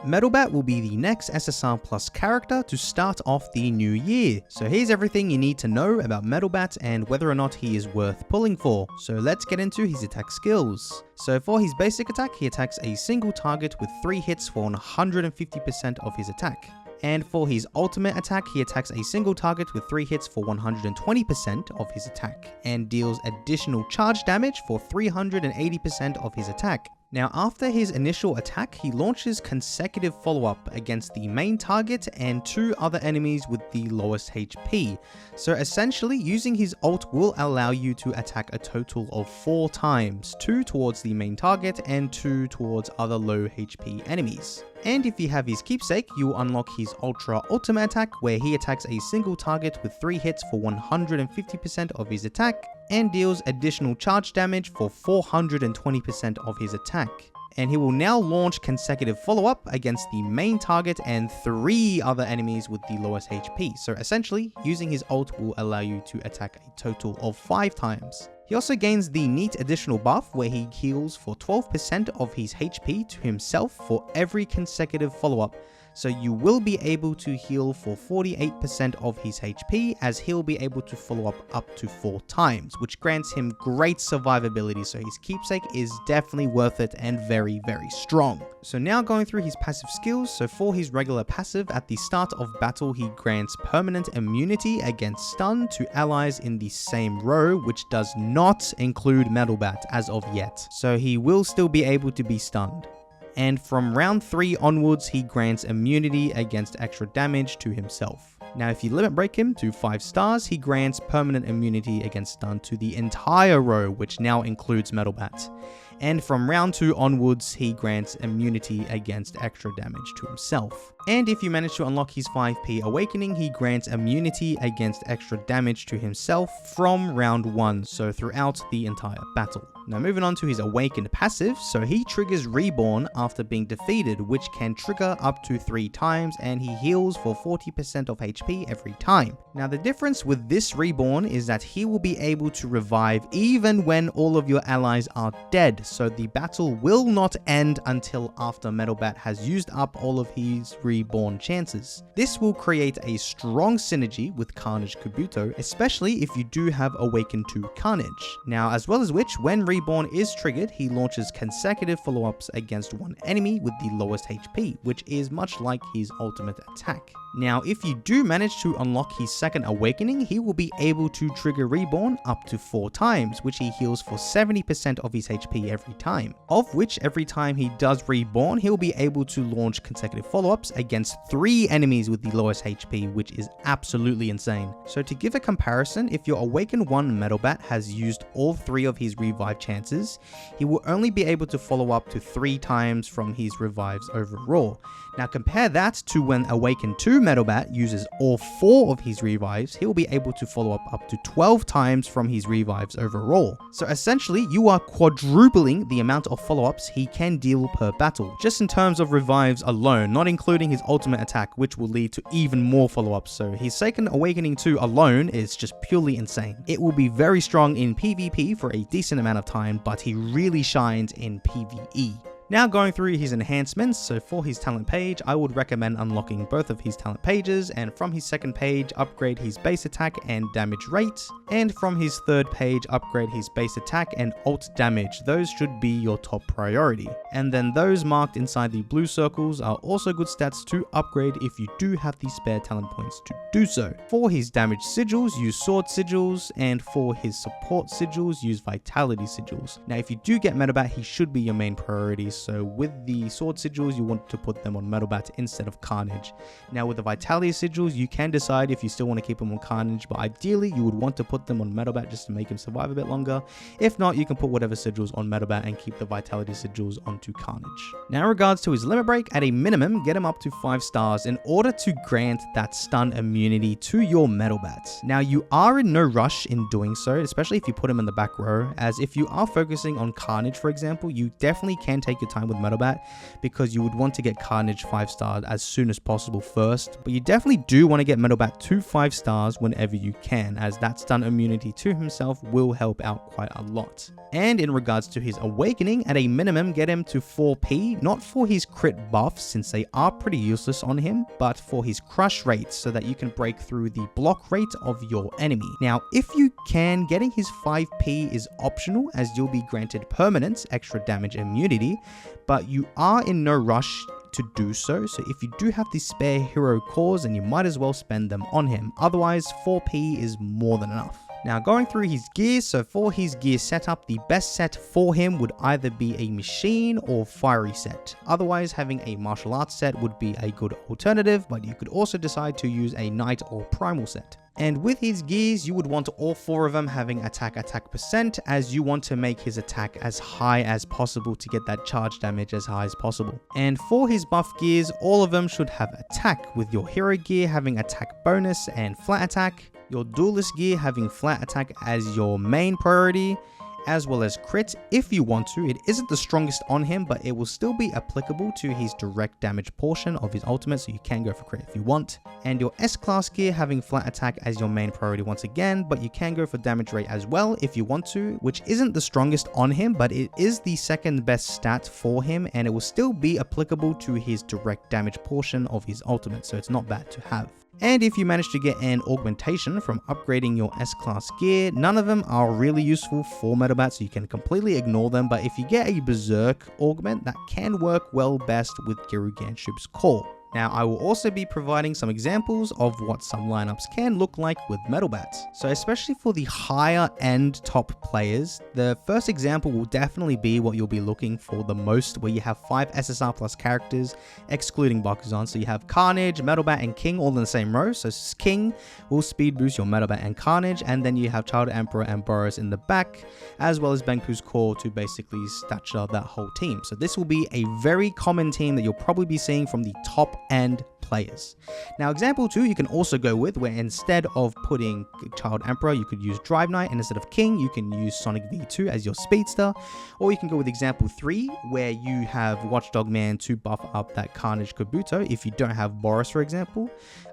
Metal Bat will be the next SSR Plus character to start off the new year. So here's everything you need to know about Metal Bat and whether or not he is worth pulling for. So let's get into his attack skills. So for his basic attack, he attacks a single target with 3 hits for 150% of his attack. And for his ultimate attack, he attacks a single target with 3 hits for 120% of his attack, and deals additional charge damage for 380% of his attack. Now after his initial attack, he launches consecutive follow-up against the main target and 2 other enemies with the lowest HP. So essentially, using his ult will allow you to attack a total of 4 times, 2 towards the main target and 2 towards other low HP enemies. And if you have his keepsake, you will unlock his Ultra Ultimate attack, where he attacks a single target with 3 hits for 150% of his attack, and deals additional charge damage for 420% of his attack. And he will now launch consecutive follow-up against the main target and 3 other enemies with the lowest HP. So essentially, using his ult will allow you to attack a total of 5 times. He also gains the neat additional buff where he heals for 12% of his HP to himself for every consecutive follow-up. So you will be able to heal for 48% of his HP, as he'll be able to follow up to 4 times, which grants him great survivability, so his keepsake is definitely worth it and very, very strong. So now going through his passive skills, so for his regular passive, at the start of battle he grants permanent immunity against stun to allies in the same row, which does not include Metal Bat as of yet, so he will still be able to be stunned. And from round 3 onwards, he grants immunity against extra damage to himself. Now if you limit break him to 5 stars, he grants permanent immunity against stun to the entire row, which now includes Metal Bat. And from round 2 onwards, he grants immunity against extra damage to himself. And if you manage to unlock his 5p awakening, he grants immunity against extra damage to himself from round 1, so throughout the entire battle. Now moving on to his awakened passive, so he triggers reborn after being defeated, which can trigger up to 3 times, and he heals for 40% of HP every time. Now the difference with this reborn is that he will be able to revive even when all of your allies are dead, so the battle will not end until after Metal Bat has used up all of his reborn chances. This will create a strong synergy with Carnage Kabuto, especially if you do have Awakened to Carnage. Now as well as which, when reborn is triggered, he launches consecutive follow-ups against one enemy with the lowest HP, which is much like his ultimate attack. Now if you do manage to unlock his second awakening, he will be able to trigger reborn up to 4 times, which he heals for 70% of his HP every time, of which every time he does reborn, he'll be able to launch consecutive follow-ups against 3 enemies with the lowest HP, which is absolutely insane. So to give a comparison, if your Awakened 1 Metal Bat has used all 3 of his revive chances, he will only be able to follow up to 3 times from his revives overall. Now compare that to when Awakened 2 Metal Bat uses all 4 of his revives, he'll be able to follow up to 12 times from his revives overall. So essentially, you are quadrupling the amount of follow-ups he can deal per battle, just in terms of revives alone, not including his ultimate attack, which will lead to even more follow-ups. So his second Awakening 2 alone is just purely insane. It will be very strong in PvP for a decent amount of time, but he really shines in PvE. Now going through his enhancements, so for his talent page, I would recommend unlocking both of his talent pages, and from his second page, upgrade his base attack and damage rate, and from his third page, upgrade his base attack and ult damage. Those should be your top priority. And then those marked inside the blue circles are also good stats to upgrade if you do have the spare talent points to do so. For his damage sigils, use sword sigils, and for his support sigils, use vitality sigils. Now if you do get Metal Bat, he should be your main priority. So with the sword sigils, you want to put them on Metal Bat instead of Carnage. Now with the vitality sigils, you can decide if you still want to keep them on Carnage, but ideally you would want to put them on Metal Bat just to make him survive a bit longer. If not, you can put whatever sigils on Metal Bat and keep the vitality sigils onto Carnage. Now in regards to his limit break, at a minimum, get him up to 5 stars in order to grant that stun immunity to your Metal Bat. Now you are in no rush in doing so, especially if you put him in the back row, as if you are focusing on Carnage, for example, you definitely can take your time with Metal Bat, because you would want to get Carnage 5-star as soon as possible first. But you definitely do want to get Metal Bat to 5 stars whenever you can, as that stun immunity to himself will help out quite a lot. And in regards to his awakening, at a minimum get him to 4p, not for his crit buffs since they are pretty useless on him, but for his crush rate so that you can break through the block rate of your enemy. Now if you can, getting his 5p is optional, as you'll be granted permanent extra damage immunity, but you are in no rush to do so. So if you do have the spare hero cores, then you might as well spend them on him. Otherwise 4p is more than enough. Now going through his gears, so for his gear setup, the best set for him would either be a machine or fiery set. Otherwise, having a martial arts set would be a good alternative, but you could also decide to use a knight or primal set. And with his gears, you would want all 4 of them having attack percent, as you want to make his attack as high as possible to get that charge damage as high as possible. And for his buff gears, all of them should have attack, with your hero gear having attack bonus and flat attack, your duelist gear having flat attack as your main priority, as well as crit if you want to. It isn't the strongest on him, but it will still be applicable to his direct damage portion of his ultimate, so you can go for crit if you want. And your S-class gear having flat attack as your main priority once again, but you can go for damage rate as well if you want to, which isn't the strongest on him, but it is the second best stat for him, and it will still be applicable to his direct damage portion of his ultimate, so it's not bad to have. And if you manage to get an augmentation from upgrading your S-class gear, none of them are really useful for Metal Bat, so you can completely ignore them. But if you get a Berserk augment, that can work well best with Geryu core. Now, I will also be providing some examples of what some lineups can look like with Metal Bat. So especially for the higher end top players, the first example will definitely be what you'll be looking for the most, where you have 5 SSR plus characters, excluding Bakuzan. So you have Carnage, Metal Bat, and King all in the same row. So King will speed boost your Metal Bat and Carnage, and then you have Child Emperor and Boros in the back, as well as Bengpu's core to basically stature that whole team. So this will be a very common team that you'll probably be seeing from the top end players. Now example 2 you can also go with, where instead of putting Child Emperor you could use Drive Knight, and instead of King you can use Sonic V2 as your speedster. Or you can go with example 3 where you have Watchdog Man to buff up that Carnage Kabuto if you don't have Boros, for example.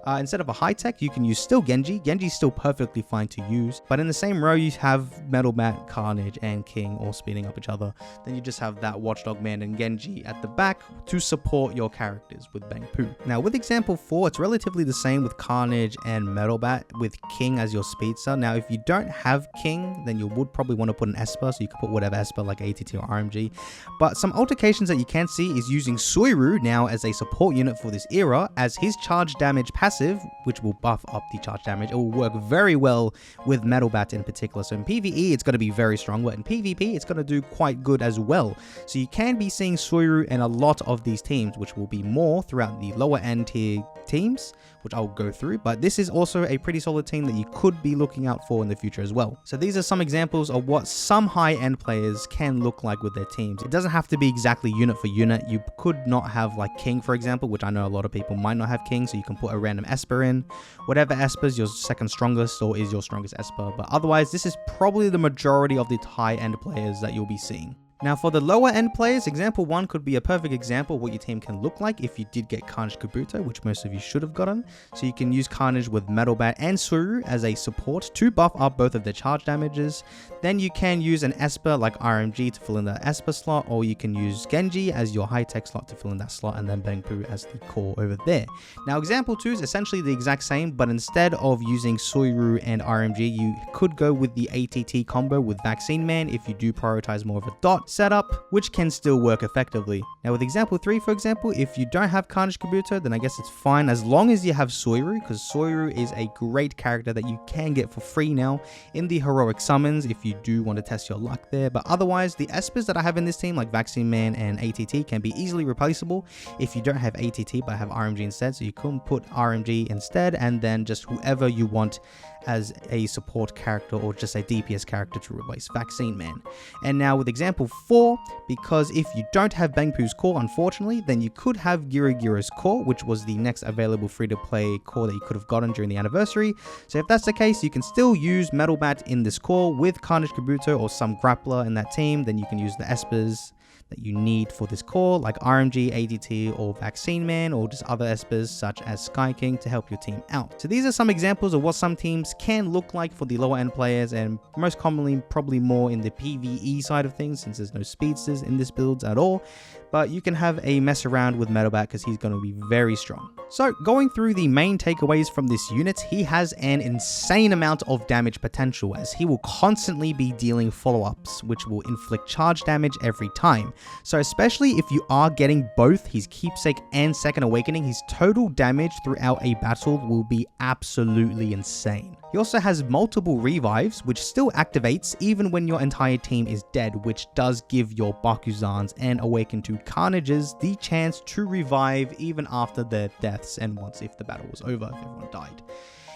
Instead of a high tech you can use still Genji. Genji's still perfectly fine to use, but in the same row you have Metal Bat, Carnage, and King all speeding up each other. Then you just have that Watchdog Man and Genji at the back to support your characters with Bengpu. Now with example 4, it's relatively the same with Carnage and Metal Bat, with King as your speedster. Now if you don't have King, then you would probably want to put an Esper, so you could put whatever Esper like ATT or RMG. But some altercations that you can see is using Suiru now as a support unit for this era, as his charge damage passive, which will buff up the charge damage, it will work very well with Metal Bat in particular. So in PvE it's going to be very strong, but in PvP it's going to do quite good as well. So you can be seeing Suiru in a lot of these teams, which will be more throughout the lower end tier teams, which I'll go through, but this is also a pretty solid team that you could be looking out for in the future as well. So these are some examples of what some high-end players can look like with their teams. It doesn't have to be exactly unit for unit. You could not have like King, for example, which I know a lot of people might not have King, so you can put a random Esper in. Whatever Esper is your second strongest or is your strongest Esper, but otherwise this is probably the majority of the high-end players that you'll be seeing. Now for the lower end players, example 1 could be a perfect example of what your team can look like if you did get Carnage Kabuto, which most of you should have gotten. So you can use Carnage with Metal Bat and Suiru as a support to buff up both of their charge damages. Then you can use an Esper like RMG to fill in that Esper slot, or you can use Genji as your high tech slot to fill in that slot, and then Bengpu as the core over there. Now example 2 is essentially the exact same, but instead of using Suiru and RMG, you could go with the ATT combo with Vaccine Man if you do prioritize more of a dot setup, which can still work effectively. Now with example 3, for example, if you don't have Carnage Kabuto, then I guess it's fine as long as you have Suiru, because Suiru is a great character that you can get for free now in the heroic summons if you do want to test your luck there. But otherwise, the Espers that I have in this team, like Vaccine Man and ATT, can be easily replaceable if you don't have ATT but have RMG instead. So you can put RMG instead, and then just whoever you want as a support character or just a DPS character to replace Vaccine Man. And now with example 4, because if you don't have Bengpu's core, unfortunately, then you could have Geryu's core, which was the next available free-to-play core that you could have gotten during the anniversary. So if that's the case, you can still use Metal Bat in this core with Carnage Kabuto or some grappler in that team. Then you can use the Espers that you need for this core, like RMG, ADT, or Vaccine Man, or just other espers such as Sky King to help your team out. So these are some examples of what some teams can look like for the lower end players, and most commonly probably more in the PvE side of things, since there's no speedsters in this build at all. But you can have a mess around with Metal Bat because he's going to be very strong. So going through the main takeaways from this unit, he has an insane amount of damage potential, as he will constantly be dealing follow-ups, which will inflict charge damage every time. So especially if you are getting both his Keepsake and Second Awakening, his total damage throughout a battle will be absolutely insane. He also has multiple revives, which still activates even when your entire team is dead, which does give your Bakuzans and Awakened to Carnages the chance to revive even after their deaths and once if the battle was over, if everyone died.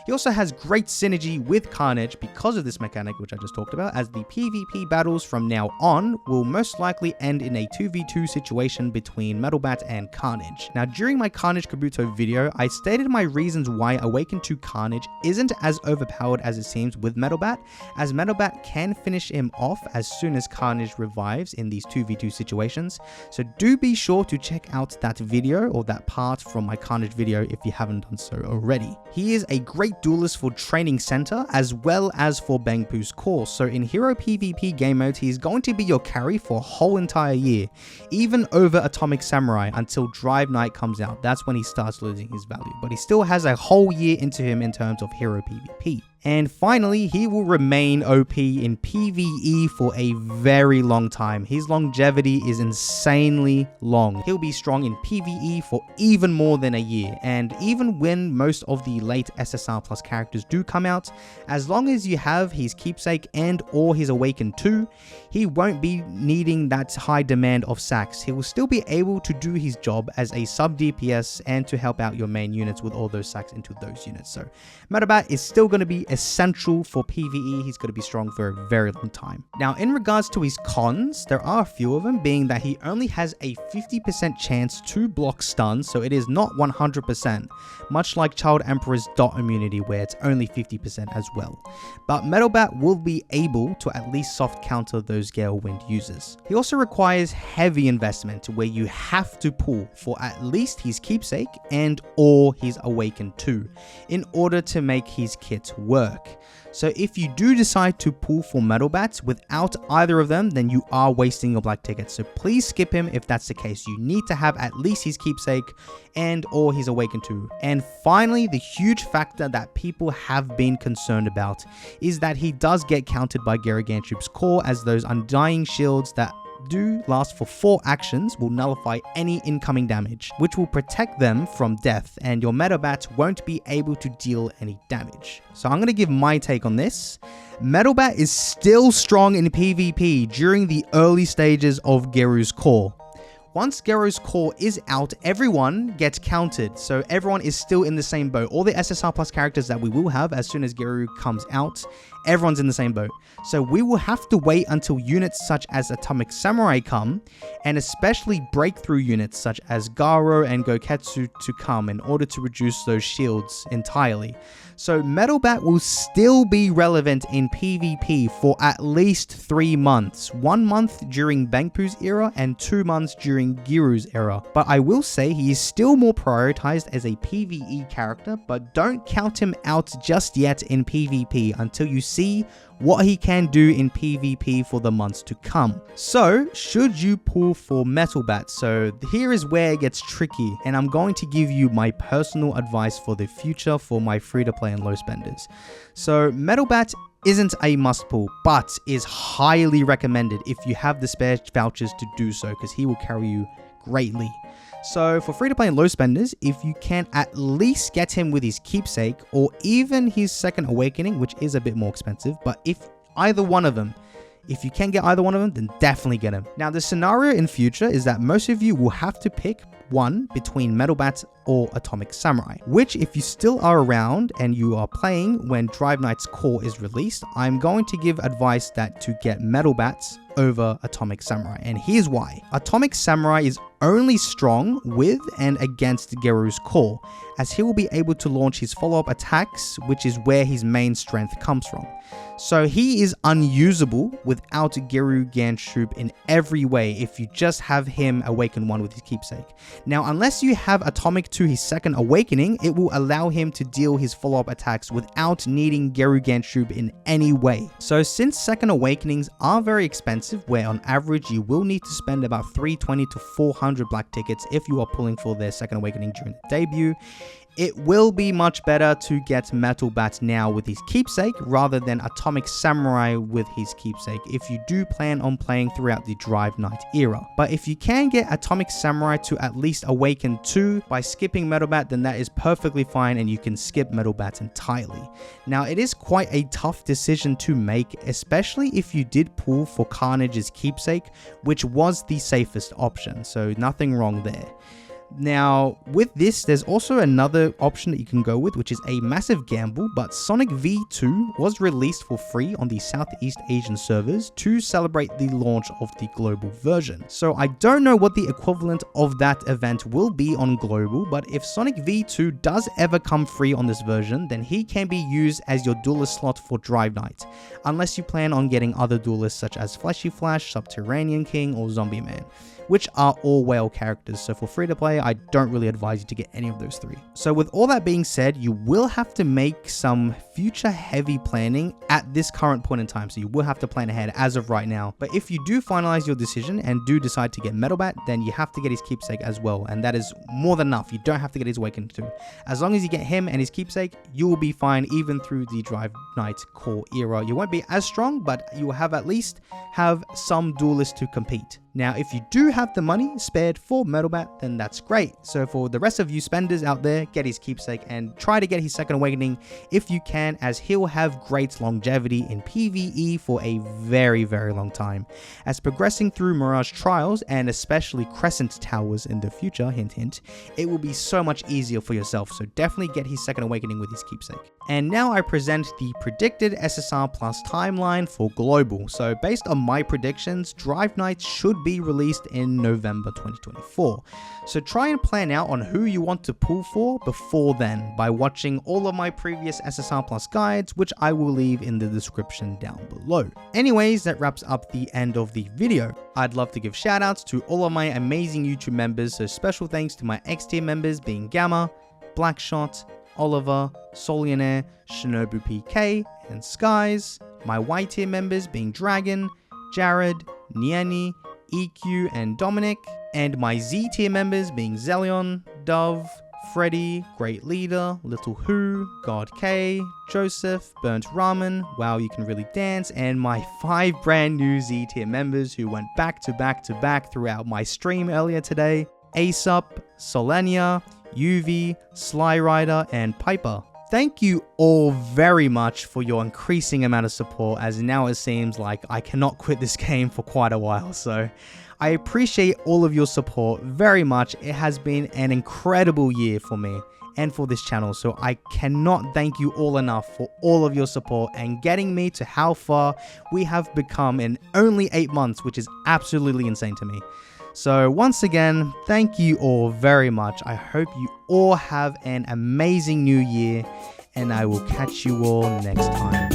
He also has great synergy with Carnage because of this mechanic, which I just talked about, as the PvP battles from now on will most likely end in a 2v2 situation between Metal Bat and Carnage. Now, during my Carnage Kabuto video, I stated my reasons why Awakened to Carnage isn't as overpowered as it seems with Metal Bat, as Metal Bat can finish him off as soon as Carnage revives in these 2v2 situations. So do be sure to check out that video, or that part from my Carnage video, if you haven't done so already. He is a great duelist for Training Center as well as for Bengpu's core. So in Hero PvP game mode, he is going to be your carry for a whole entire year, even over Atomic Samurai until Drive Night comes out. That's when he starts losing his value, but he still has a whole year into him in terms of Hero PvP. And finally, he will remain OP in PvE for a very long time. His longevity is insanely long. He'll be strong in PvE for even more than a year. And even when most of the late SSR Plus characters do come out, as long as you have his Keepsake and or his Awakened 2, he won't be needing that high demand of sacks. He will still be able to do his job as a sub DPS and to help out your main units with all those sacks into those units. So Metal Bat is still going to be essential for PvE. He's going to be strong for a very long time. Now, in regards to his cons, there are a few of them, being that he only has a 50% chance to block stuns, so it is not 100%, much like Child Emperor's dot immunity, where it's only 50% as well. But Metal Bat will be able to at least soft counter those Gale Wind users. He also requires heavy investment, where you have to pull for at least his Keepsake and or his Awakened 2 in order to make his kit work. So if you do decide to pull for Metal Bats without either of them, then you are wasting your black ticket. So please skip him if that's the case. You need to have at least his Keepsake and or his Awakened 2. And finally, the huge factor that people have been concerned about is that he does get countered by Gargantube's core, as those Undying Shields that do last for 4 actions will nullify any incoming damage, which will protect them from death, and your Metal Bat won't be able to deal any damage. So I'm going to give my take on this. Metal Bat is still strong in PvP during the early stages of Geryu's core. Once Geryu's core is out, everyone gets counted, so everyone is still in the same boat. All the SSR Plus characters that we will have as soon as Geryu comes out, everyone's in the same boat. So we will have to wait until units such as Atomic Samurai come, and especially breakthrough units such as Garo and Goketsu to come in order to reduce those shields entirely. So Metal Bat will still be relevant in PvP for at least 3 months. 1 month during Bengpu's era and 2 months during Geryu's era. But I will say he is still more prioritized as a PvE character, but don't count him out just yet in PvP until you see what he can do in PvP for the months to come. So, should you pull for Metal Bat? So here is where it gets tricky, and I'm going to give you my personal advice for the future for my free-to-play and low spenders. So Metal Bat isn't a must pull, but is highly recommended if you have the spare vouchers to do so, because he will carry you greatly. So for free to play and low spenders, if you can at least get him with his Keepsake or even his Second Awakening, which is a bit more expensive, but if either one of them, if you can get either one of them, then definitely get him. Now the scenario in future is that most of you will have to pick one between Metal Bat or Atomic Samurai, which if you still are around and you are playing when Drive Knight's core is released, I'm going to give advice that to get Metal Bats over Atomic Samurai, and here's why. Atomic Samurai is only strong with and against Geryu's core, as he will be able to launch his follow-up attacks, which is where his main strength comes from. So he is unusable without Geryu Ganshoop in every way if you just have him awaken one with his keepsake. Now, unless you have Atomic to his second awakening, it will allow him to deal his follow-up attacks without needing Geryu Ganshoop in any way. So since second awakenings are very expensive, where on average you will need to spend about 320 to 400 black tickets if you are pulling for their second awakening during the debut, it will be much better to get Metal Bat now with his keepsake rather than Atomic Samurai with his keepsake if you do plan on playing throughout the Drive Knight era. But if you can get Atomic Samurai to at least awaken 2 by skipping Metal Bat, then that is perfectly fine and you can skip Metal Bat entirely. Now, it is quite a tough decision to make, especially if you did pull for Carnage's keepsake, which was the safest option, so nothing wrong there. Now, with this, there's also another option that you can go with, which is a massive gamble, but Sonic V2 was released for free on the Southeast Asian servers to celebrate the launch of the global version. So I don't know what the equivalent of that event will be on global, but if Sonic V2 does ever come free on this version, then he can be used as your duelist slot for Drive Knight, unless you plan on getting other duelists such as Fleshy Flash, Subterranean King, or Zombie Man, which are all whale characters, so for free to play, I don't really advise you to get any of those 3. So with all that being said, you will have to make some future heavy planning at this current point in time, so you will have to plan ahead as of right now. But if you do finalize your decision and do decide to get Metal Bat, then you have to get his keepsake as well, and that is more than enough. You don't have to get his awakening too. As long as you get him and his keepsake, you will be fine even through the Drive Knight core era. You won't be as strong, but you will have at least have some duelists to compete. Now, if you do have the money spared for Metal Bat, then that's great. So for the rest of you spenders out there, get his keepsake and try to get his second awakening if you can, as he'll have great longevity in PvE for a very, very long time. As progressing through Mirage Trials and especially Crescent Towers in the future, hint hint, it will be so much easier for yourself, so definitely get his second awakening with his keepsake. And now I present the predicted SSR Plus timeline for global. So based on my predictions, Drive Knight should be released in November 2024. So try and plan out on who you want to pull for before then by watching all of my previous SSR Plus guides, which I will leave in the description down below. Anyways, that wraps up the end of the video. I'd love to give shout outs to all of my amazing YouTube members, so special thanks to my X tier members being Gamma, Blackshot, Oliver, Solionaire, Shinobu PK, and Skies, my Y tier members being Dragon, Jared, Nieni, EQ, and Dominic, and my Z tier members being Zelion, Dove, Freddy, Great Leader, Little Who, God K, Joseph, Burnt Ramen, Wow You Can Really Dance, and my 5 brand new Z tier members who went back to back to back throughout my stream earlier today: Aesop, Solenia, UV, Sly Rider, and Piper. Thank you all very much for your increasing amount of support, as now it seems like I cannot quit this game for quite a while, so I appreciate all of your support very much. It has been an incredible year for me and for this channel, so I cannot thank you all enough for all of your support and getting me to how far we have become in only 8 months, which is absolutely insane to me. So once again, thank you all very much. I hope you all have an amazing new year, and I will catch you all next time.